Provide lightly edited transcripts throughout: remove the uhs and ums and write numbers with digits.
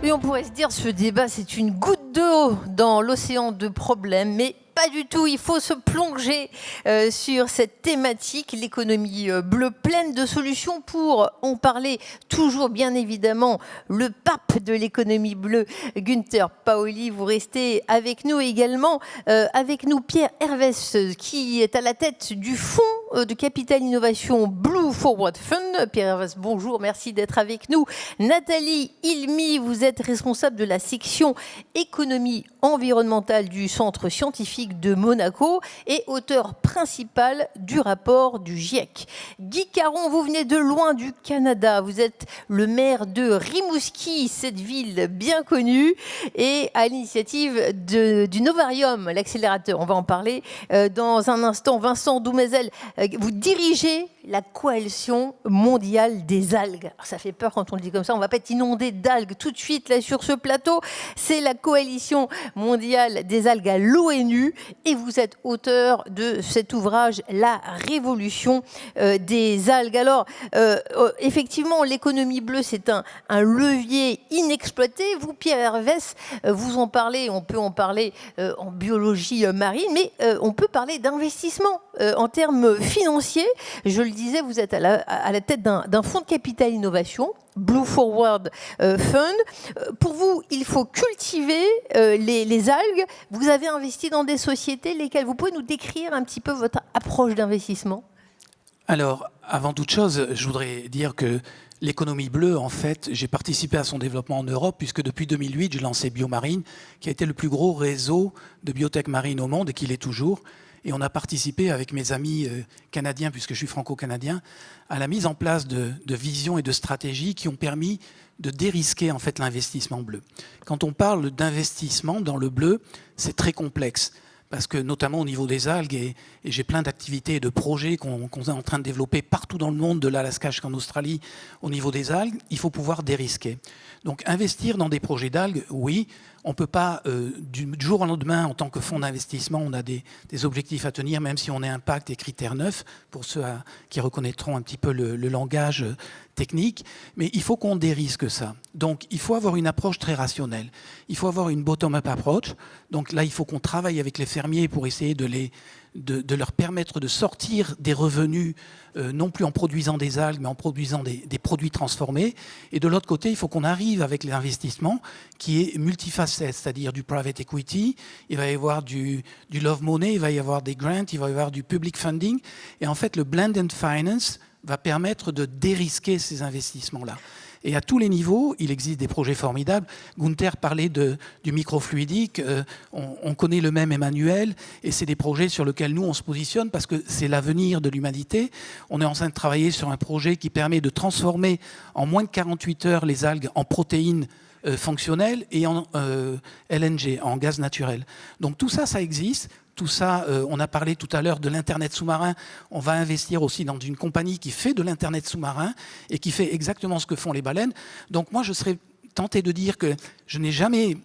Et on pourrait se dire, ce débat, c'est une goutte d'eau dans l'océan de problèmes, mais pas du tout. Il faut se plonger sur cette thématique, l'économie bleue, pleine de solutions pour en parler. Toujours, bien évidemment, le pape de l'économie bleue, Günther Paoli. Vous restez avec nous également. Avec nous, Pierre Hervès, qui est à la tête du fonds de capital innovation Blue Forward Fund. Pierre Hervès, bonjour, merci d'être avec nous. Nathalie Ilmy, vous êtes responsable de la section économie environnementale du Centre scientifique de Monaco et auteur principal du rapport du GIEC. Guy Caron, vous venez de loin du Canada. Vous êtes le maire de Rimouski, cette ville bien connue, et à l'initiative du Novarium, l'accélérateur. On va en parler dans un instant. Vincent Doumézel, vous dirigez la coalition mondiale des algues. Alors, ça fait peur quand on le dit comme ça. On ne va pas être inondé d'algues tout de suite là sur ce plateau. C'est la coalition mondiale des algues à l'ONU et vous êtes auteur de cet ouvrage La révolution des algues. Alors, effectivement, l'économie bleue, c'est un levier inexploité. Vous, Pierre Hervès, vous en parlez, on peut en parler en biologie marine, mais on peut parler d'investissement en termes financiers. Je le disais, vous êtes à la tête d'un fonds de capital innovation, Blue Forward Fund. Pour vous, il faut cultiver les algues. Vous avez investi dans des sociétés lesquelles vous pouvez nous décrire un petit peu votre approche d'investissement? Alors, avant toute chose, je voudrais dire que l'économie bleue, en fait, j'ai participé à son développement en Europe, puisque depuis 2008, j'ai lancé Biomarine, qui a été le plus gros réseau de biotech marine au monde, et qui l'est toujours. Et on a participé avec mes amis canadiens, puisque je suis franco-canadien, à la mise en place de visions et de stratégies qui ont permis de dérisquer en fait l'investissement bleu. Quand on parle d'investissement dans le bleu, c'est très complexe. Parce que notamment au niveau des algues, et j'ai plein d'activités et de projets qu'on est en train de développer partout dans le monde, de l'Alaska jusqu'en Australie, au niveau des algues, il faut pouvoir dérisquer. Donc investir dans des projets d'algues, oui, on ne peut pas du jour au lendemain, en tant que fonds d'investissement, on a des objectifs à tenir, même si on a impact et critères neufs, pour ceux qui reconnaîtront un petit peu le langage technique, mais il faut qu'on dérisque ça. Donc il faut avoir une approche très rationnelle. Il faut avoir une bottom-up approach. Donc là, il faut qu'on travaille avec les fermiers pour essayer de leur permettre de sortir des revenus, non plus en produisant des algues, mais en produisant des produits transformés. Et de l'autre côté, il faut qu'on arrive avec l'investissement qui est multifacette, c'est-à-dire du private equity, il va y avoir du love money, il va y avoir des grants, il va y avoir du public funding. Et en fait, le blended finance va permettre de dérisquer ces investissements-là. Et à tous les niveaux, il existe des projets formidables. Günther parlait du microfluidique, on connaît le même Emmanuel, et c'est des projets sur lesquels nous, on se positionne parce que c'est l'avenir de l'humanité. On est en train de travailler sur un projet qui permet de transformer en moins de 48 heures les algues en protéines fonctionnelles et en LNG, en gaz naturel. Donc tout ça, ça existe. Tout ça, on a parlé tout à l'heure de l'Internet sous-marin. On va investir aussi dans une compagnie qui fait de l'Internet sous-marin et qui fait exactement ce que font les baleines. Donc moi, je serais tenté de dire que je n'ai jamais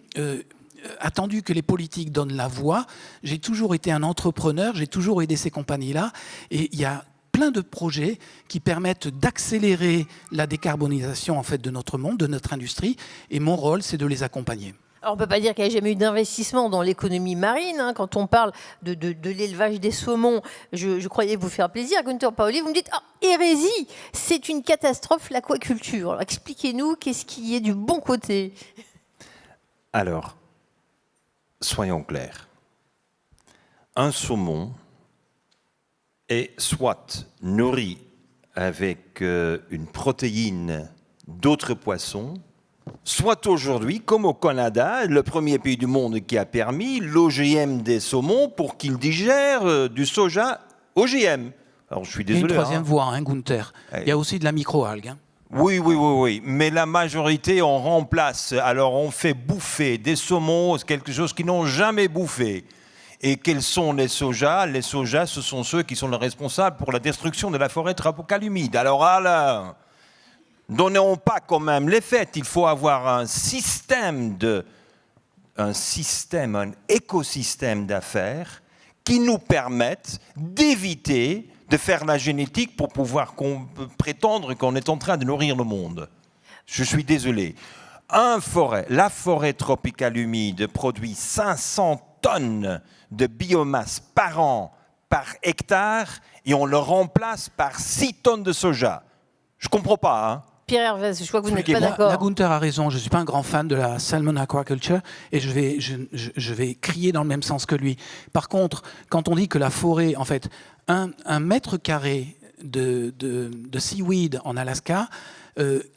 attendu que les politiques donnent la voix. J'ai toujours été un entrepreneur, j'ai toujours aidé ces compagnies-là. Et il y a plein de projets qui permettent d'accélérer la décarbonisation en fait, de notre monde, de notre industrie. Et mon rôle, c'est de les accompagner. Alors on ne peut pas dire qu'il n'y a jamais eu d'investissement dans l'économie marine. Hein. Quand on parle de l'élevage des saumons, je croyais vous faire plaisir. Günther Paoli, vous me dites « hérésie, c'est une catastrophe l'aquaculture ». Alors expliquez-nous, qu'est-ce qui est du bon côté? Alors, soyons clairs. Un saumon est soit nourri avec une protéine d'autres poissons, soit aujourd'hui, comme au Canada, le premier pays du monde qui a permis l'OGM des saumons pour qu'ils digèrent du soja OGM. Alors je suis désolé. Il y a une troisième voie, Günther. Il y a aussi de la microalgue. Oui. Mais la majorité, on remplace. Alors on fait bouffer des saumons, quelque chose qu'ils n'ont jamais bouffé. Et quels sont les sojas? Les sojas, ce sont ceux qui sont les responsables pour la destruction de la forêt tropicale humide. Alors là... Donnons pas quand même les faits. Il faut avoir un écosystème d'affaires qui nous permette d'éviter de faire la génétique pour pouvoir prétendre qu'on est en train de nourrir le monde. Je suis désolé. La forêt tropicale humide produit 500 tonnes de biomasse par an, par hectare, et on le remplace par 6 tonnes de soja. Je ne comprends pas, hein. Pierre Hervès, je crois que vous n'êtes pas d'accord. La Gunther a raison, je ne suis pas un grand fan de la salmon aquaculture et je vais crier dans le même sens que lui. Par contre, quand on dit que la forêt, en fait, un mètre carré de seaweed en Alaska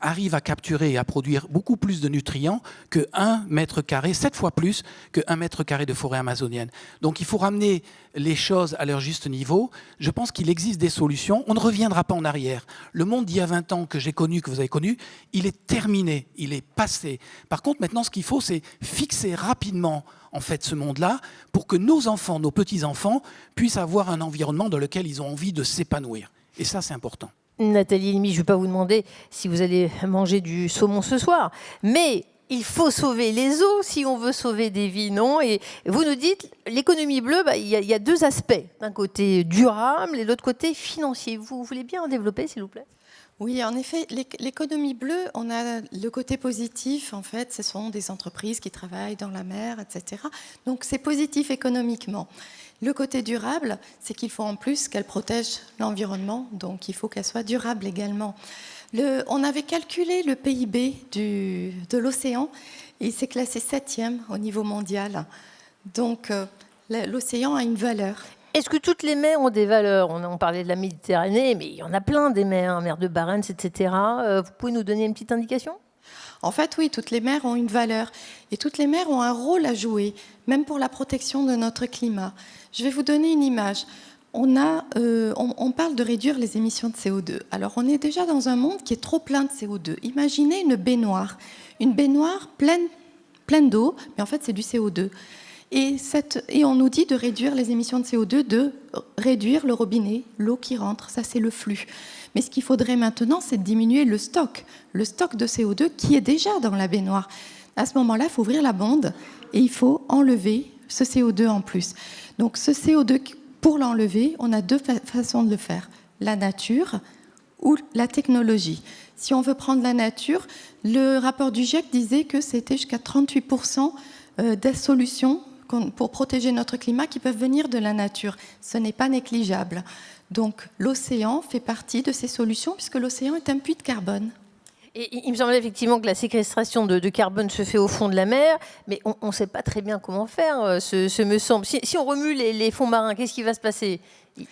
arrive à capturer et à produire beaucoup plus de nutriments que 1 mètre carré, 7 fois plus que 1 mètre carré de forêt amazonienne. Donc il faut ramener les choses à leur juste niveau. Je pense qu'il existe des solutions. On ne reviendra pas en arrière. Le monde d'il y a 20 ans que j'ai connu, que vous avez connu, il est terminé, il est passé. Par contre, maintenant, ce qu'il faut, c'est fixer rapidement en fait ce monde-là pour que nos enfants, nos petits-enfants puissent avoir un environnement dans lequel ils ont envie de s'épanouir. Et ça, c'est important. Nathalie Elmy, je ne vais pas vous demander si vous allez manger du saumon ce soir, mais il faut sauver les eaux si on veut sauver des vies, non? Et vous nous dites, l'économie bleue, il y a 2 aspects. D'un côté durable et de l'autre côté financier. Vous voulez bien en développer, s'il vous plaît? Oui, en effet, l'économie bleue, on a le côté positif, en fait, ce sont des entreprises qui travaillent dans la mer, etc. Donc c'est positif économiquement. Le côté durable, c'est qu'il faut en plus qu'elle protège l'environnement, donc il faut qu'elle soit durable également. On avait calculé le PIB de l'océan, et il s'est classé 7e au niveau mondial. Donc l'océan a une valeur. Est-ce que toutes les mers ont des valeurs? On parlait de la Méditerranée, mais il y en a plein des mers, mer de Barents, etc. Vous pouvez nous donner une petite indication? En fait, oui, toutes les mers ont une valeur. Et toutes les mers ont un rôle à jouer, même pour la protection de notre climat. Je vais vous donner une image. On parle de réduire les émissions de CO2. Alors, on est déjà dans un monde qui est trop plein de CO2. Imaginez une baignoire pleine d'eau, mais en fait, c'est du CO2. Et on nous dit de réduire les émissions de CO2, de réduire le robinet, l'eau qui rentre, ça c'est le flux. Mais ce qu'il faudrait maintenant, c'est de diminuer le stock de CO2 qui est déjà dans la baignoire. À ce moment-là, il faut ouvrir la bonde et il faut enlever ce CO2 en plus. Donc ce CO2, pour l'enlever, on a 2 façons de le faire. La nature ou la technologie. Si on veut prendre la nature, le rapport du GIEC disait que c'était jusqu'à 38% des solutions pour protéger notre climat qui peuvent venir de la nature. Ce n'est pas négligeable. Donc l'océan fait partie de ces solutions puisque l'océan est un puits de carbone. Et il me semble effectivement que la séquestration de carbone se fait au fond de la mer, mais on ne sait pas très bien comment faire, ce me semble. Si on remue les fonds marins, qu'est-ce qui va se passer?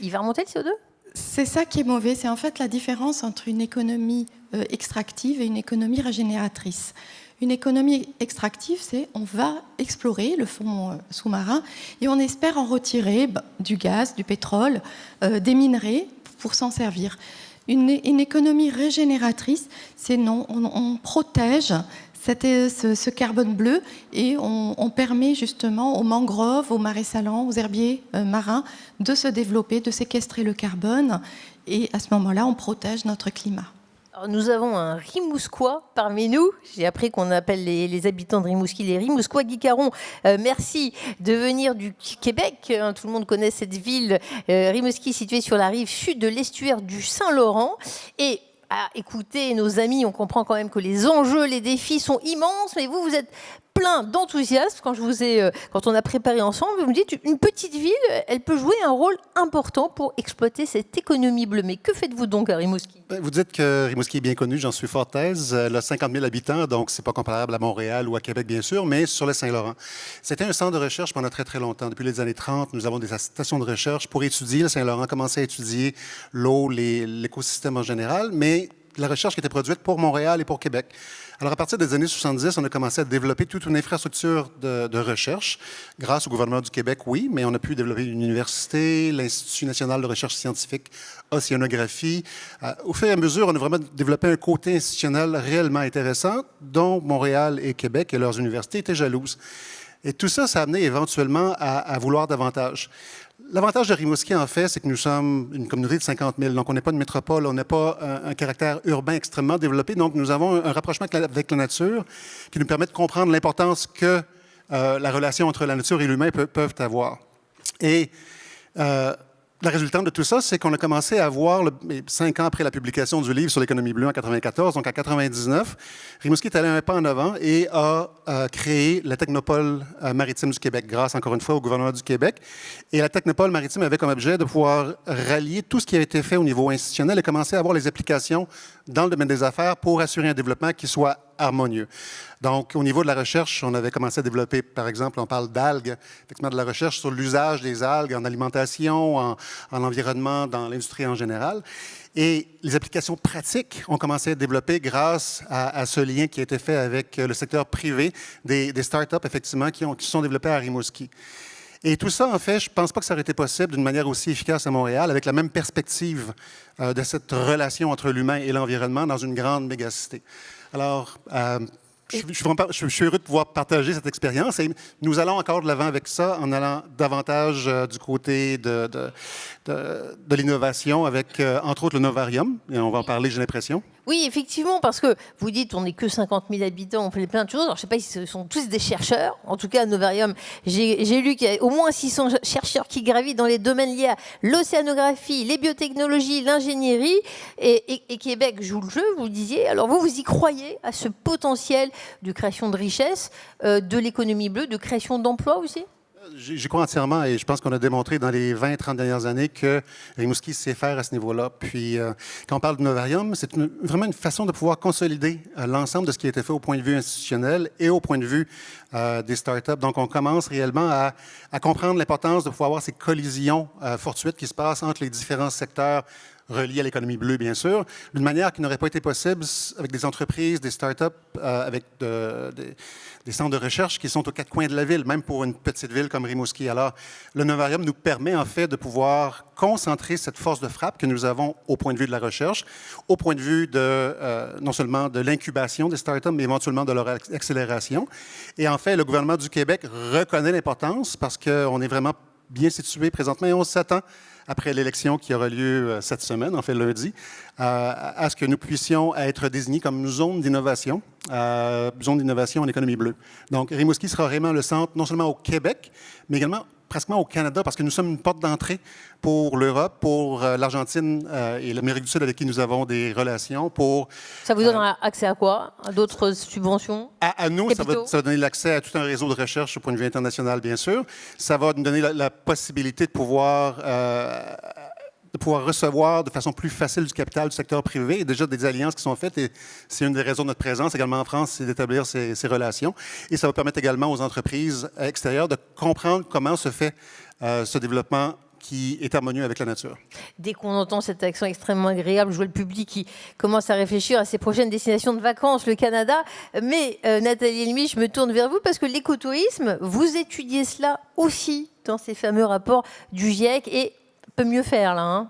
Il va remonter le CO2? C'est ça qui est mauvais. C'est en fait la différence entre une économie extractive et une économie régénératrice. Une économie extractive, c'est on va explorer le fond sous-marin et on espère en retirer du gaz, du pétrole, des minerais pour s'en servir. Une économie régénératrice, c'est non, on protège ce carbone bleu et on permet justement aux mangroves, aux marais salants, aux herbiers marins de se développer, de séquestrer le carbone et à ce moment-là, on protège notre climat. Alors, nous avons un Rimousquois parmi nous. J'ai appris qu'on appelle les habitants de Rimouski les Rimousquois. Guy Caron, merci de venir du Québec. Tout le monde connaît cette ville, Rimouski, située sur la rive sud de l'estuaire du Saint-Laurent. Et à écouter nos amis, on comprend quand même que les enjeux, les défis sont immenses. Mais vous êtes plein d'enthousiasme. Quand on a préparé ensemble, vous me dites une petite ville, elle peut jouer un rôle important pour exploiter cette économie bleue. Mais que faites-vous donc à Rimouski? Vous dites que Rimouski est bien connu, j'en suis fort aise. Elle a 50 000 habitants, donc c'est pas comparable à Montréal ou à Québec, bien sûr, mais sur le Saint-Laurent. C'était un centre de recherche pendant très, très longtemps. Depuis les années 30, nous avons des stations de recherche pour étudier le Saint-Laurent, commencer à étudier l'eau, l'écosystème en général, mais la recherche qui était produite pour Montréal et pour Québec. Alors, à partir des années 70, on a commencé à développer toute une infrastructure de recherche. Grâce au gouvernement du Québec, oui, mais on a pu développer une université, l'Institut national de recherche scientifique, océanographie. Au fur et à mesure, on a vraiment développé un côté institutionnel réellement intéressant, dont Montréal et Québec et leurs universités étaient jalouses. Et tout ça, ça a amené éventuellement à vouloir davantage. L'avantage de Rimouski, en fait, c'est que nous sommes une communauté de 50 000. Donc, on n'est pas une métropole, on n'a pas un caractère urbain extrêmement développé. Donc, nous avons un rapprochement avec la nature qui nous permet de comprendre l'importance que la relation entre la nature et l'humain peuvent avoir. Et la résultante de tout ça, c'est qu'on a commencé à voir, 5 ans après la publication du livre sur l'économie bleue en 1994, donc en 1999, Rimouski est allé un pas en avant et a créé la Technopole maritime du Québec, grâce encore une fois au gouvernement du Québec. Et la Technopole maritime avait comme objet de pouvoir rallier tout ce qui a été fait au niveau institutionnel et commencer à avoir les applications dans le domaine des affaires pour assurer un développement qui soit harmonieux. Donc, au niveau de la recherche, on avait commencé à développer, par exemple, on parle d'algues, effectivement de la recherche sur l'usage des algues en alimentation, en environnement, dans l'industrie en général. Et les applications pratiques ont commencé à être développées grâce à ce lien qui a été fait avec le secteur privé, des start-up, effectivement, qui se sont développées à Rimouski. Et tout ça, en fait, je ne pense pas que ça aurait été possible d'une manière aussi efficace à Montréal, avec la même perspective de cette relation entre l'humain et l'environnement dans une grande mégacité. Alors, je suis heureux de pouvoir partager cette expérience et nous allons encore de l'avant avec ça en allant davantage du côté de l'innovation avec, entre autres, le Novarium. Et on va en parler, j'ai l'impression. Oui, effectivement, parce que vous dites on n'est que 50 000 habitants, on fait plein de choses. Alors, je ne sais pas si ce sont tous des chercheurs. En tout cas, à Novarium, j'ai lu qu'il y a au moins 600 chercheurs qui gravitent dans les domaines liés à l'océanographie, les biotechnologies, l'ingénierie. Et Québec joue le jeu, vous le disiez. Alors, vous y croyez à ce potentiel de création de richesse, de l'économie bleue, de création d'emplois aussi ? J'y crois entièrement et je pense qu'on a démontré dans les 20-30 dernières années que Rimouski sait faire à ce niveau-là. Puis, quand on parle de Novarium, c'est vraiment une façon de pouvoir consolider l'ensemble de ce qui a été fait au point de vue institutionnel et au point de vue des startups. Donc, on commence réellement à comprendre l'importance de pouvoir avoir ces collisions fortuites qui se passent entre les différents secteurs reliés à l'économie bleue, bien sûr, d'une manière qui n'aurait pas été possible avec des entreprises, des startups, avec des centres de recherche qui sont aux 4 coins de la ville, même pour une petite ville comme Rimouski. Alors, le Novarium nous permet en fait de pouvoir concentrer cette force de frappe que nous avons au point de vue de la recherche, au point de vue non seulement de l'incubation des startups, mais éventuellement de leur accélération. Et en fait, le gouvernement du Québec reconnaît l'importance parce qu'on est vraiment bien situé présentement et on s'attend après l'élection qui aura lieu cette semaine, en fait lundi, à ce que nous puissions être désignés comme zone d'innovation en économie bleue. Donc, Rimouski sera vraiment le centre, non seulement au Québec, mais également pratiquement au Canada, parce que nous sommes une porte d'entrée pour l'Europe, pour l'Argentine et l'Amérique du Sud avec qui nous avons des relations. Ça vous donne accès à quoi? À d'autres subventions? À nous, ça va donner l'accès à tout un réseau de recherche au point de vue international, bien sûr. Ça va nous donner la possibilité de pouvoir recevoir de façon plus facile du capital du secteur privé. Il y a déjà des alliances qui sont faites et c'est une des raisons de notre présence également en France, c'est d'établir ces relations. Et ça va permettre également aux entreprises extérieures de comprendre comment se fait ce développement qui est harmonieux avec la nature. Dès qu'on entend cette accent extrêmement agréable, je vois le public qui commence à réfléchir à ses prochaines destinations de vacances, le Canada. Mais Nathalie Elmy, je me tourne vers vous parce que l'écotourisme, vous étudiez cela aussi dans ces fameux rapports du GIEC et peut mieux faire là, hein?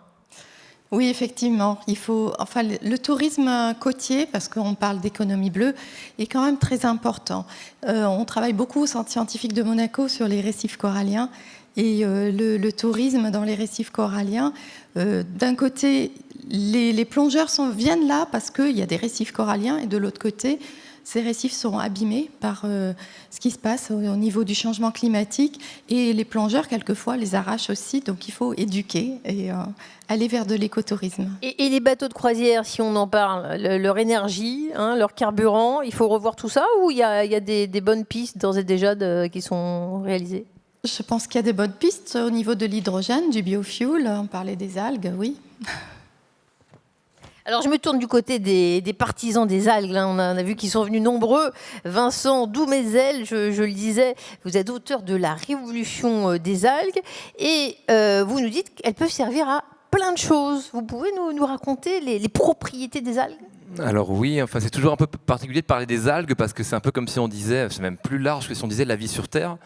Oui, effectivement. Le tourisme côtier, parce qu'on parle d'économie bleue, est quand même très important. On travaille beaucoup au Centre scientifique de Monaco sur les récifs coralliens. Et le tourisme dans les récifs coralliens, d'un côté, les plongeurs viennent là parce qu'il y a des récifs coralliens, et de l'autre côté, ces récifs sont abîmés par ce qui se passe au niveau du changement climatique. Et les plongeurs, quelquefois, les arrachent aussi. Donc, il faut éduquer et aller vers de l'écotourisme. Et les bateaux de croisière, si on en parle, leur énergie, leur carburant, il faut revoir tout ça ou il y a des bonnes pistes d'ores et déjà qui sont réalisées? Je pense qu'il y a des bonnes pistes au niveau de l'hydrogène, du biofuel. On parlait des algues, oui. Alors, je me tourne du côté des partisans des algues. Là, on a vu qu'ils sont venus nombreux. Vincent Doumézel, je le disais, vous êtes auteur de La Révolution des algues. Et vous nous dites qu'elles peuvent servir à plein de choses. Vous pouvez nous raconter les propriétés des algues ? Alors oui, enfin, c'est toujours un peu particulier de parler des algues parce que c'est un peu comme si on disait, c'est même plus large que si on disait la vie sur Terre.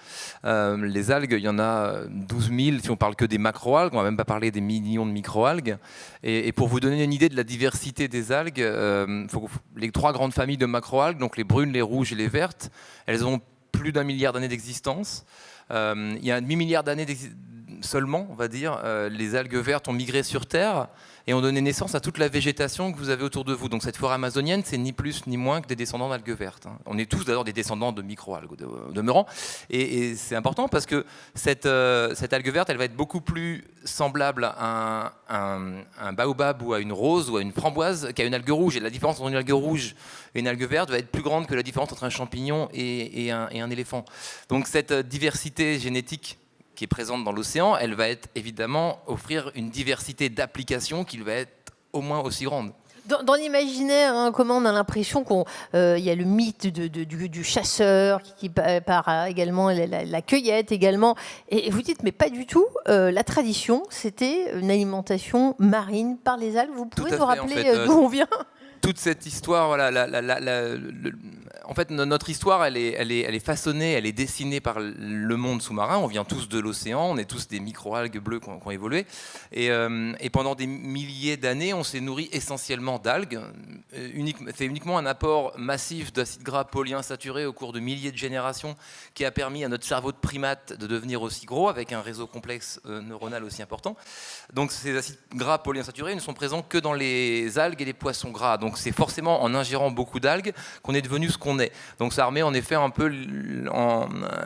Les algues, il y en a 12 000 si on parle que des macroalgues, on va même pas parler des millions de microalgues. Et pour vous donner une idée de la diversité des algues, les 3 grandes familles de macroalgues, donc les brunes, les rouges et les vertes, elles ont plus d'1 milliard d'années d'existence. Il y a un demi-milliard d'années seulement, on va dire, les algues vertes ont migré sur Terre. et ont donné naissance à toute la végétation que vous avez autour de vous. Donc cette forêt amazonienne, c'est ni plus ni moins que des descendants d'algues vertes. On est tous d'ailleurs des descendants de micro-algues demeurant. Et c'est important parce que cette algue verte, elle va être beaucoup plus semblable à un baobab ou à une rose ou à une framboise qu'à une algue rouge. Et la différence entre une algue rouge et une algue verte va être plus grande que la différence entre un champignon et un éléphant. Donc cette diversité génétique qui est présente dans l'océan, elle va être évidemment offrir une diversité d'applications qui va être au moins aussi grande. Dans l'imaginaire, hein, comment on a l'impression qu'il y a le mythe du chasseur qui part également, la cueillette également. Et vous dites, mais pas du tout. La tradition, c'était une alimentation marine par les algues. Vous pouvez nous rappeler d'où on vient ? Toute cette histoire, voilà, en fait, notre histoire, elle est façonnée, elle est dessinée par le monde sous-marin. On vient tous de l'océan, on est tous des micro-algues bleues qui ont évolué. Et pendant des milliers d'années, on s'est nourri essentiellement d'algues. C'est uniquement un apport massif d'acides gras polyinsaturés au cours de milliers de générations qui a permis à notre cerveau de primate de devenir aussi gros, avec un réseau complexe neuronal aussi important. Donc ces acides gras polyinsaturés ne sont présents que dans les algues et les poissons gras. Donc c'est forcément en ingérant beaucoup d'algues qu'on est devenu ce qu'on est. Donc ça remet en effet un peu,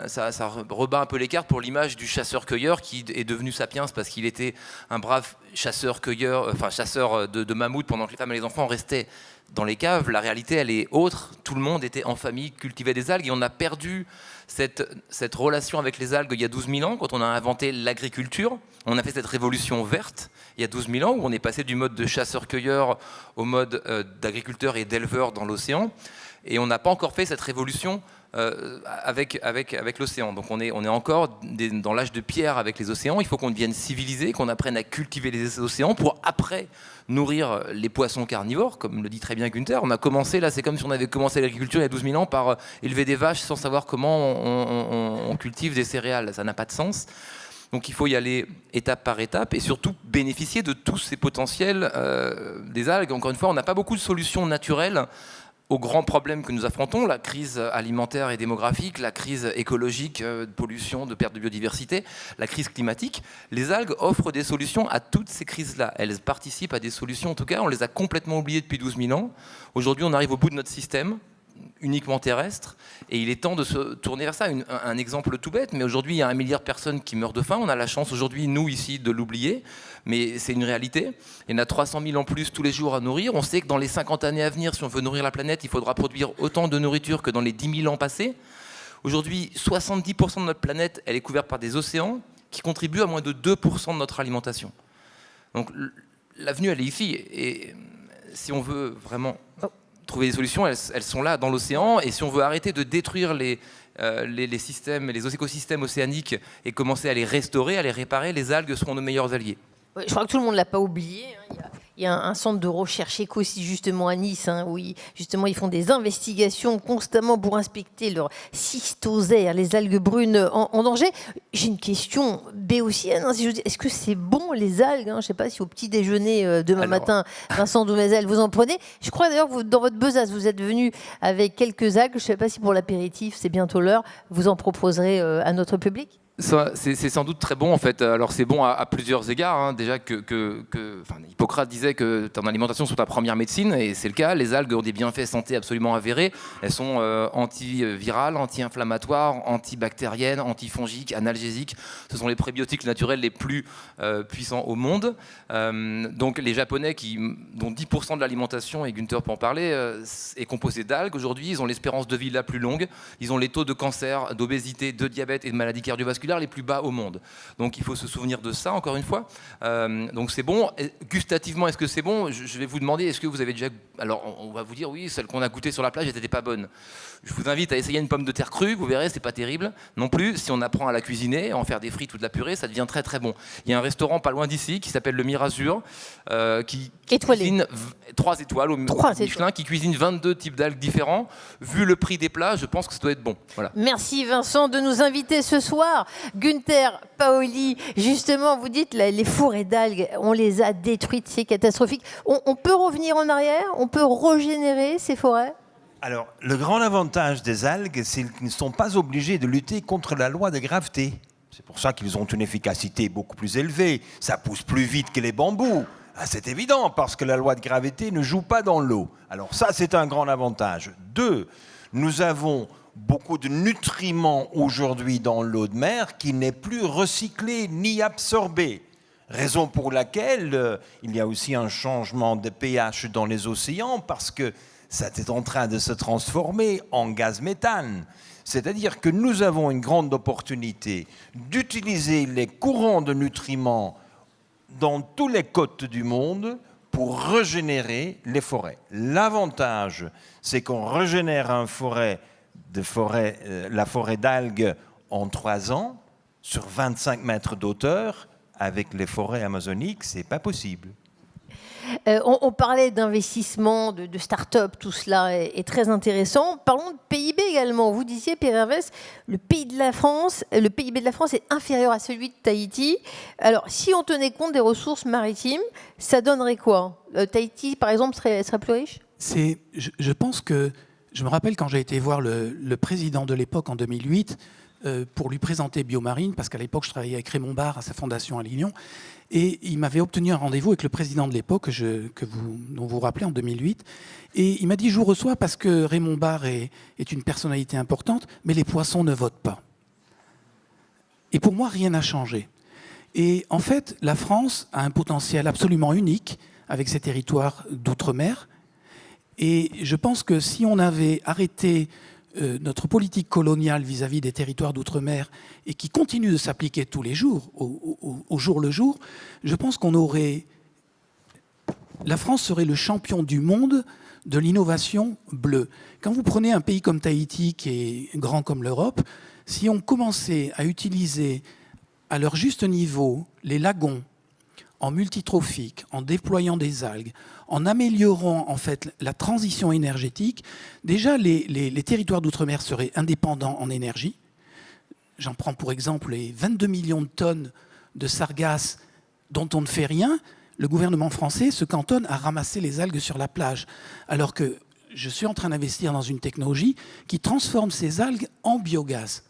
ça rebat un peu les cartes pour l'image du chasseur-cueilleur qui est devenu sapiens parce qu'il était un brave chasseur-cueilleur, enfin chasseur de mammouths pendant que les femmes et les enfants restaient dans les caves. La réalité, elle est autre. Tout le monde était en famille, cultivait des algues et on a perdu cette relation avec les algues il y a 12 000 ans quand on a inventé l'agriculture. On a fait cette révolution verte il y a 12 000 ans où on est passé du mode de chasseur-cueilleur au mode d'agriculteur et d'éleveur dans l'océan. Et on n'a pas encore fait cette révolution avec l'océan. Donc on est encore dans l'âge de pierre avec les océans. Il faut qu'on devienne civilisé, qu'on apprenne à cultiver les océans pour après nourrir les poissons carnivores, comme le dit très bien Günther. On a commencé, là c'est comme si on avait commencé l'agriculture il y a 12 000 ans par élever des vaches sans savoir comment on cultive des céréales. Ça n'a pas de sens. Donc il faut y aller étape par étape et surtout bénéficier de tous ces potentiels des algues. Encore une fois, on n'a pas beaucoup de solutions naturelles aux grands problèmes que nous affrontons, la crise alimentaire et démographique, la crise écologique, de pollution, de perte de biodiversité, la crise climatique. Les algues offrent des solutions à toutes ces crises-là. Elles participent à des solutions, en tout cas, on les a complètement oubliées depuis 12 000 ans. Aujourd'hui, on arrive au bout de notre système, uniquement terrestre, et il est temps de se tourner vers ça. Un exemple tout bête, mais aujourd'hui, il y a 1 milliard de personnes qui meurent de faim. On a la chance aujourd'hui, nous, ici, de l'oublier, mais c'est une réalité. Il y en a 300 000 en plus tous les jours à nourrir. On sait que dans les 50 années à venir, si on veut nourrir la planète, il faudra produire autant de nourriture que dans les 10 000 ans passés. Aujourd'hui, 70% de notre planète, elle est couverte par des océans qui contribuent à moins de 2% de notre alimentation. Donc, l'avenue, elle est ici. Et si on veut vraiment trouver des solutions, elles sont là dans l'océan. Et si on veut arrêter de détruire les systèmes, les écosystèmes océaniques et commencer à les restaurer, à les réparer, les algues seront nos meilleurs alliés. Oui, je crois que tout le monde ne l'a pas oublié. Il y a un centre de recherche éco justement à Nice, où justement ils font des investigations constamment pour inspecter leurs cystosères, les algues brunes en danger. J'ai une question béotienne. Est-ce que c'est bon les algues ? Je ne sais pas si au petit déjeuner demain matin, Vincent Doumazel, vous en prenez. Je crois d'ailleurs que dans votre besace, vous êtes venu avec quelques algues. Je ne sais pas si pour l'apéritif, c'est bientôt l'heure, vous en proposerez à notre public. C'est sans doute très bon en fait. Alors c'est bon à plusieurs égards. Déjà Hippocrate disait que ton alimentation soit ta première médecine et c'est le cas. Les algues ont des bienfaits santé absolument avérés. Elles sont antivirales, anti-inflammatoires, antibactériennes, antifongiques, analgésiques. Ce sont les prébiotiques naturels les plus puissants au monde. Donc les Japonais dont 10% de l'alimentation, et Günther peut en parler, est composé d'algues. Aujourd'hui, ils ont l'espérance de vie la plus longue. Ils ont les taux de cancer, d'obésité, de diabète et de maladies cardiovasculaires les plus bas au monde. Donc il faut se souvenir de ça, encore une fois. Donc c'est bon. Gustativement, est-ce que c'est bon ? Je vais vous demander, est-ce que vous avez déjà... Alors on va vous dire, oui, celle qu'on a goûtée sur la plage n'était pas bonne. Je vous invite à essayer une pomme de terre crue, vous verrez, c'est pas terrible. Non plus, si on apprend à la cuisiner, à en faire des frites ou de la purée, ça devient très très bon. Il y a un restaurant pas loin d'ici qui s'appelle le Mirazur, qui cuisine 3 étoiles au Michelin, qui cuisine 22 types d'algues différents. Vu le prix des plats, je pense que ça doit être bon. Voilà. Merci Vincent de nous inviter ce soir. Günther Paoli, justement, vous dites les forêts d'algues, on les a détruites, c'est catastrophique. On peut revenir en arrière ? On peut régénérer ces forêts ? Alors, le grand avantage des algues, c'est qu'ils ne sont pas obligés de lutter contre la loi de gravité. C'est pour ça qu'ils ont une efficacité beaucoup plus élevée. Ça pousse plus vite que les bambous. Ah, c'est évident, parce que la loi de gravité ne joue pas dans l'eau. Alors ça, c'est un grand avantage. 2, nous avons beaucoup de nutriments aujourd'hui dans l'eau de mer qui n'est plus recyclé ni absorbé. Raison pour laquelle il y a aussi un changement de pH dans les océans, parce que ça est en train de se transformer en gaz méthane. C'est-à-dire que nous avons une grande opportunité d'utiliser les courants de nutriments dans toutes les côtes du monde pour régénérer les forêts. L'avantage, c'est qu'on régénère la forêt d'algues en 3 ans, sur 25 mètres d'auteur. Avec les forêts amazoniques, ce n'est pas possible. On parlait d'investissement, de start-up, tout cela est très intéressant. Parlons de PIB également. Vous disiez, Pierre Hervès, le PIB de la France est inférieur à celui de Tahiti. Alors, si on tenait compte des ressources maritimes, ça donnerait quoi ? Tahiti, par exemple, serait plus riche ? Je pense que, je me rappelle quand j'ai été voir le président de l'époque en 2008, pour lui présenter Biomarine, parce qu'à l'époque, je travaillais avec Raymond Barre à sa fondation à Lyon, et il m'avait obtenu un rendez-vous avec le président de l'époque, dont vous vous rappelez, en 2008, et il m'a dit « Je vous reçois parce que Raymond Barre est une personnalité importante, mais les poissons ne votent pas. » Et pour moi, rien n'a changé. Et en fait, la France a un potentiel absolument unique avec ses territoires d'outre-mer, et je pense que si on avait arrêté notre politique coloniale vis-à-vis des territoires d'outre-mer et qui continue de s'appliquer tous les jours, au jour le jour, je pense la France serait le champion du monde de l'innovation bleue. Quand vous prenez un pays comme Tahiti, qui est grand comme l'Europe, si on commençait à utiliser à leur juste niveau les lagons, en multitrophique, en déployant des algues, en améliorant en fait la transition énergétique, déjà les territoires d'outre-mer seraient indépendants en énergie. J'en prends pour exemple les 22 millions de tonnes de sargasses dont on ne fait rien. Le gouvernement français se cantonne à ramasser les algues sur la plage, alors que je suis en train d'investir dans une technologie qui transforme ces algues en biogaz.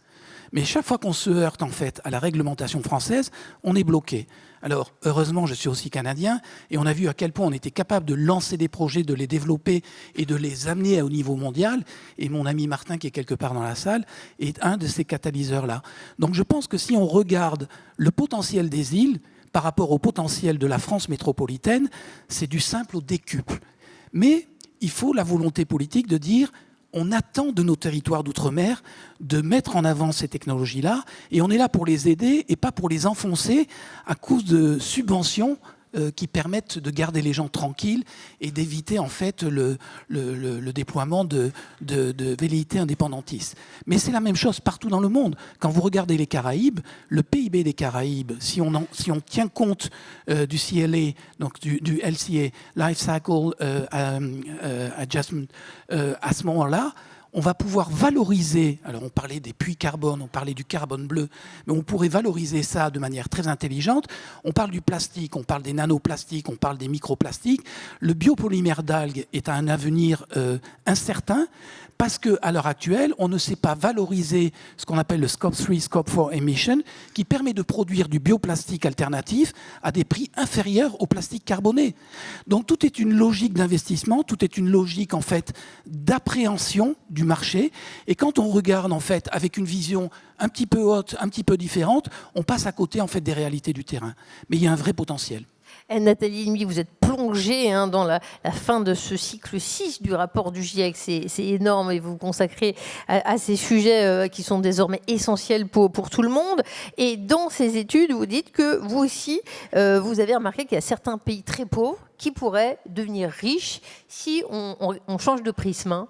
Mais chaque fois qu'on se heurte en fait à la réglementation française, on est bloqué. Alors, heureusement, je suis aussi canadien, et on a vu à quel point on était capable de lancer des projets, de les développer et de les amener au niveau mondial. Et mon ami Martin, qui est quelque part dans la salle, est un de ces catalyseurs-là. Donc je pense que si on regarde le potentiel des îles par rapport au potentiel de la France métropolitaine, c'est du simple au décuple. Mais il faut la volonté politique de dire on attend de nos territoires d'outre-mer de mettre en avant ces technologies-là, et on est là pour les aider et pas pour les enfoncer à cause de subventions qui permettent de garder les gens tranquilles et d'éviter en fait le déploiement de velléités indépendantistes. Mais c'est la même chose partout dans le monde. Quand vous regardez les Caraïbes, le PIB des Caraïbes, si on tient compte du CLA, donc du LCA, Life Cycle Adjustment, à ce moment-là, on va pouvoir valoriser, alors on parlait des puits carbone, on parlait du carbone bleu, mais on pourrait valoriser ça de manière très intelligente. On parle du plastique, on parle des nanoplastiques, on parle des microplastiques. Le biopolymère d'algues est à un avenir incertain, parce qu'à l'heure actuelle, on ne sait pas valoriser ce qu'on appelle le Scope 3, Scope 4 Emission, qui permet de produire du bioplastique alternatif à des prix inférieurs au plastique carboné. Donc tout est une logique d'investissement, tout est une logique en fait d'appréhension du marché. Et quand on regarde en fait avec une vision un petit peu haute, un petit peu différente, on passe à côté en fait des réalités du terrain. Mais il y a un vrai potentiel. Nathalie Limy, vous êtes plongée dans la fin de ce cycle 6 du rapport du GIEC. C'est énorme et vous vous consacrez à ces sujets qui sont désormais essentiels pour tout le monde. Et dans ces études, vous dites que vous aussi, vous avez remarqué qu'il y a certains pays très pauvres qui pourraient devenir riches si on change de prisme.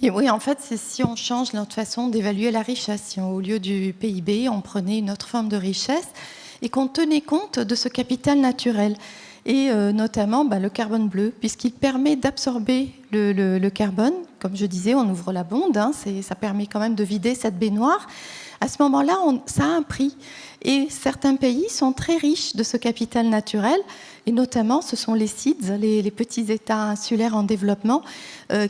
Oui, en fait, c'est si on change notre façon d'évaluer la richesse. Si au lieu du PIB, on prenait une autre forme de richesse et qu'on tenait compte de ce capital naturel, et notamment le carbone bleu, puisqu'il permet d'absorber le carbone. Comme je disais, on ouvre la bonde, ça permet quand même de vider cette baignoire. À ce moment-là, ça a un prix. Et certains pays sont très riches de ce capital naturel, et notamment ce sont les SIDS, les petits États insulaires en développement,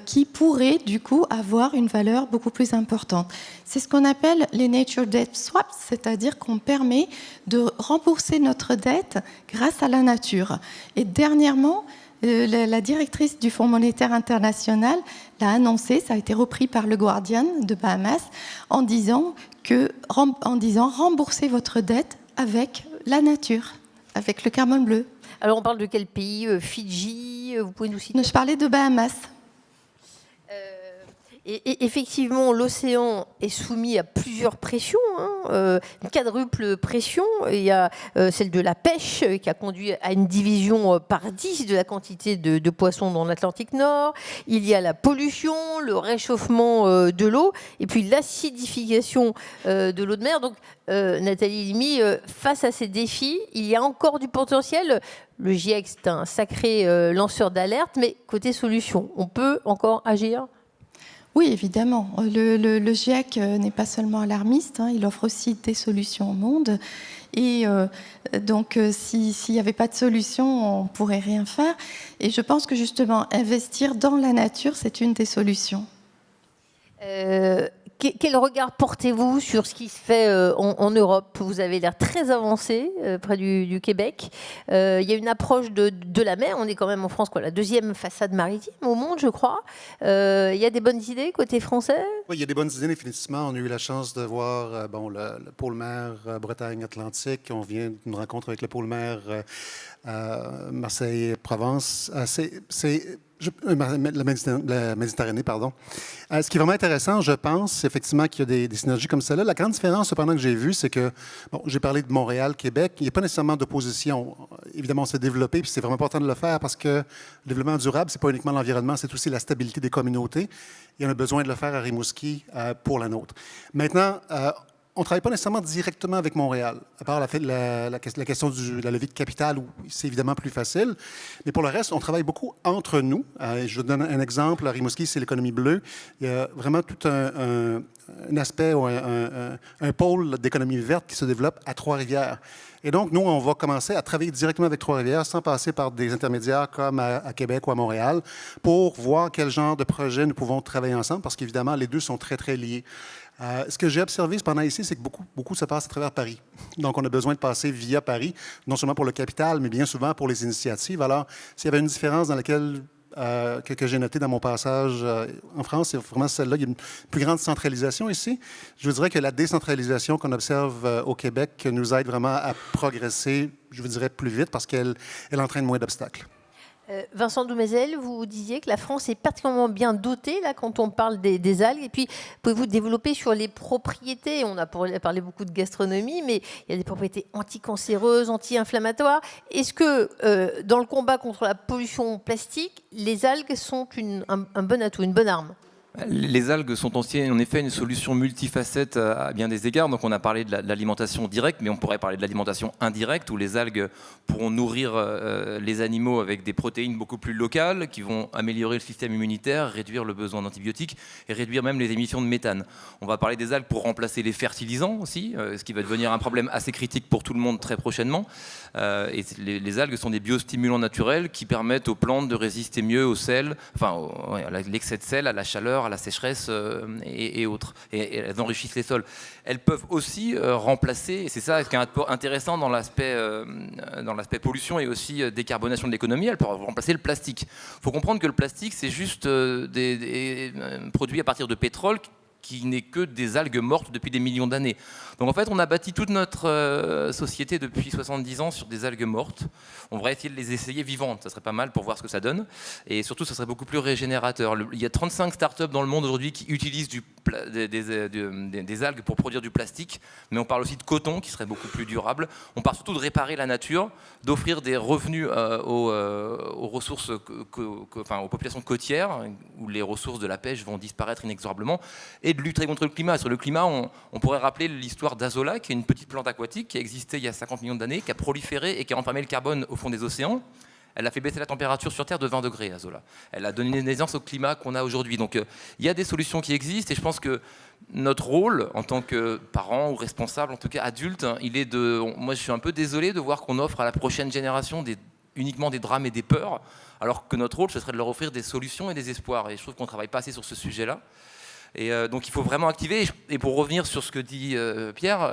qui pourraient du coup avoir une valeur beaucoup plus importante. C'est ce qu'on appelle les Nature Debt Swaps, c'est-à-dire qu'on permet de rembourser notre dette grâce à la nature. Et dernièrement, la directrice du Fonds monétaire international l'a annoncé, ça a été repris par le Guardian de Bahamas, en disant remboursez votre dette avec la nature, avec le carbone bleu. Alors on parle de quel pays? Fidji, vous pouvez nous citer? Je parlais de Bahamas. Et effectivement, l'océan est soumis à plusieurs pressions, une quadruple pression. Il y a celle de la pêche qui a conduit à une division par 10 de la quantité de poissons dans l'Atlantique Nord. Il y a la pollution, le réchauffement de l'eau et puis l'acidification de l'eau de mer. Donc, Nathalie Limy, face à ces défis, il y a encore du potentiel. Le GIEC, c'est un sacré lanceur d'alerte, mais côté solution, on peut encore agir ? Oui, évidemment. Le GIEC n'est pas seulement alarmiste, il offre aussi des solutions au monde. Et donc, s'il n'y avait pas de solution, on ne pourrait rien faire. Et je pense que justement, investir dans la nature, c'est une des solutions. Quel regard portez-vous sur ce qui se fait en Europe? Vous avez l'air très avancé près du Québec. Il y a une approche de la mer. On est quand même en France, la deuxième façade maritime au monde, je crois. Il y a des bonnes idées côté français? Oui, il y a des bonnes idées, définitivement. On a eu la chance de voir le pôle mer Bretagne-Atlantique. On vient d'une rencontre avec le pôle mer Marseille-Provence. La Méditerranée, pardon. Ce qui est vraiment intéressant, je pense, effectivement, qu'il y a des synergies comme celle-là. La grande différence, cependant, que j'ai vue, c'est que, j'ai parlé de Montréal, Québec, il n'y a pas nécessairement d'opposition. Évidemment, on s'est développé, puis c'est vraiment important de le faire parce que le développement durable, c'est pas uniquement l'environnement, c'est aussi la stabilité des communautés. Et on a besoin de le faire à Rimouski pour la nôtre. Maintenant, on ne travaille pas nécessairement directement avec Montréal, à part la question de la levée de capital, où c'est évidemment plus facile. Mais pour le reste, on travaille beaucoup entre nous. Je vous donne un exemple. À Rimouski, c'est l'économie bleue. Il y a vraiment tout un aspect, un pôle d'économie verte qui se développe à Trois-Rivières. Et donc, nous, on va commencer à travailler directement avec Trois-Rivières sans passer par des intermédiaires comme à Québec ou à Montréal pour voir quel genre de projet nous pouvons travailler ensemble parce qu'évidemment, les deux sont très, très liés. Ce que j'ai observé cependant ici, c'est que beaucoup se passe à travers Paris. Donc, on a besoin de passer via Paris, non seulement pour le capital, mais bien souvent pour les initiatives. Alors, s'il y avait une différence dans laquelle que j'ai noté dans mon passage en France, c'est vraiment celle-là. Il y a une plus grande centralisation ici. Je vous dirais que la décentralisation qu'on observe au Québec nous aide vraiment à progresser, je vous dirais, plus vite parce qu'elle entraîne moins d'obstacles. Vincent Doumézel, vous disiez que la France est particulièrement bien dotée là, quand on parle des algues. Et puis, pouvez-vous développer sur les propriétés? On a parlé beaucoup de gastronomie, mais il y a des propriétés anticancéreuses, anti-inflammatoires. Est-ce que dans le combat contre la pollution plastique, les algues sont un bon atout, une bonne arme? Les algues sont en effet une solution multifacette à bien des égards. Donc on a parlé de l'alimentation directe, mais on pourrait parler de l'alimentation indirecte, où les algues pourront nourrir les animaux avec des protéines beaucoup plus locales, qui vont améliorer le système immunitaire, réduire le besoin d'antibiotiques et réduire même les émissions de méthane. On va parler des algues pour remplacer les fertilisants aussi, ce qui va devenir un problème assez critique pour tout le monde très prochainement. Et les algues sont des biostimulants naturels qui permettent aux plantes de résister mieux au sel, à l'excès de sel, à la chaleur, à la sécheresse et autres. Et elles enrichissent les sols. Elles peuvent aussi remplacer, et c'est ça qui est intéressant dans l'aspect pollution et aussi décarbonation de l'économie, elles peuvent remplacer le plastique. Il faut comprendre que le plastique, c'est juste des produits à partir de pétrole qui n'est que des algues mortes depuis des millions d'années. Donc en fait, on a bâti toute notre société depuis 70 ans sur des algues mortes. On devrait essayer de les essayer vivantes, ça serait pas mal pour voir ce que ça donne. Et surtout, ça serait beaucoup plus régénérateur. Il y a 35 startups dans le monde aujourd'hui qui utilisent des algues pour produire du plastique, mais on parle aussi de coton qui serait beaucoup plus durable. On parle surtout de réparer la nature, d'offrir des revenus aux ressources, aux populations côtières, où les ressources de la pêche vont disparaître inexorablement, et de lutter contre le climat. Sur le climat, on pourrait rappeler l'histoire d'Azola, qui est une petite plante aquatique qui a existé il y a 50 millions d'années, qui a proliféré et qui a entamé le carbone au fond des océans. Elle a fait baisser la température sur Terre de 20 degrés, la Zola. Elle a donné naissance au climat qu'on a aujourd'hui. Donc il y a des solutions qui existent et je pense que notre rôle en tant que parents ou responsables, en tout cas adultes, il est moi je suis un peu désolé de voir qu'on offre à la prochaine génération uniquement des drames et des peurs, alors que notre rôle ce serait de leur offrir des solutions et des espoirs. Et je trouve qu'on ne travaille pas assez sur ce sujet-là. Et donc il faut vraiment activer. Et pour revenir sur ce que dit Pierre,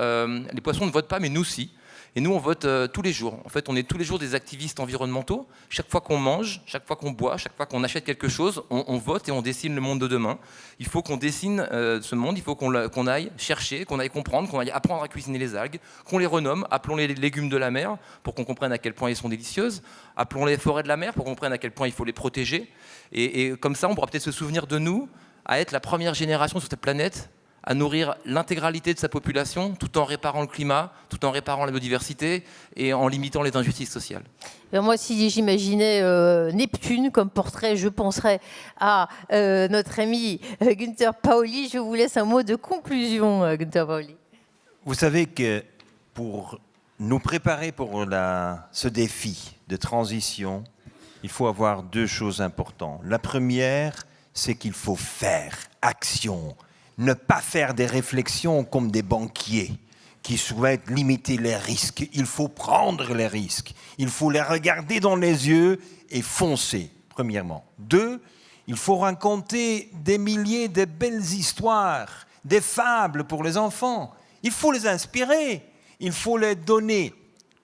les poissons ne votent pas, mais nous si. Et nous, on vote tous les jours. En fait, on est tous les jours des activistes environnementaux. Chaque fois qu'on mange, chaque fois qu'on boit, chaque fois qu'on achète quelque chose, on vote et on dessine le monde de demain. Il faut qu'on dessine ce monde, il faut qu'on aille chercher, qu'on aille comprendre, qu'on aille apprendre à cuisiner les algues, qu'on les renomme, appelons-les les légumes de la mer pour qu'on comprenne à quel point ils sont délicieuses, appelons-les forêts de la mer pour qu'on comprenne à quel point il faut les protéger. Et comme ça, on pourra peut-être se souvenir de nous, à être la première génération sur cette planète à nourrir l'intégralité de sa population tout en réparant le climat, tout en réparant la biodiversité et en limitant les injustices sociales. Moi, si j'imaginais Neptune comme portrait, je penserais à notre ami Günther Pauli. Je vous laisse un mot de conclusion, Günther Pauli. Vous savez que pour nous préparer pour ce défi de transition, il faut avoir deux choses importantes. La première, c'est qu'il faut faire action. Ne pas faire des réflexions comme des banquiers qui souhaitent limiter les risques. Il faut prendre les risques. Il faut les regarder dans les yeux et foncer, premièrement. Deux, il faut raconter des milliers de belles histoires, des fables pour les enfants. Il faut les inspirer. Il faut leur donner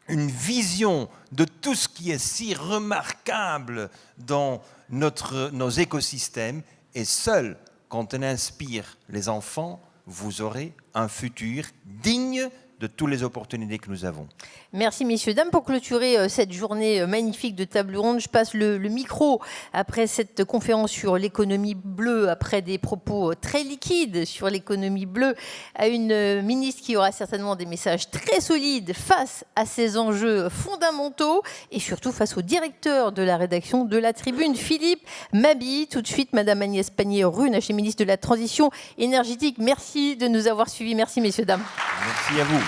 une vision de tout ce qui est si remarquable dans nos écosystèmes. Et seul, quand on inspire les enfants, vous aurez un futur digne de toutes les opportunités que nous avons. Merci messieurs, dames. Pour clôturer cette journée magnifique de table ronde, je passe le micro après cette conférence sur l'économie bleue, après des propos très liquides sur l'économie bleue, à une ministre qui aura certainement des messages très solides face à ces enjeux fondamentaux et surtout face au directeur de la rédaction de La Tribune, Philippe Mabille. Tout de suite, Madame Agnès Pannier-Runacher, ministre de la Transition énergétique. Merci de nous avoir suivis. Merci messieurs, dames. Merci à vous.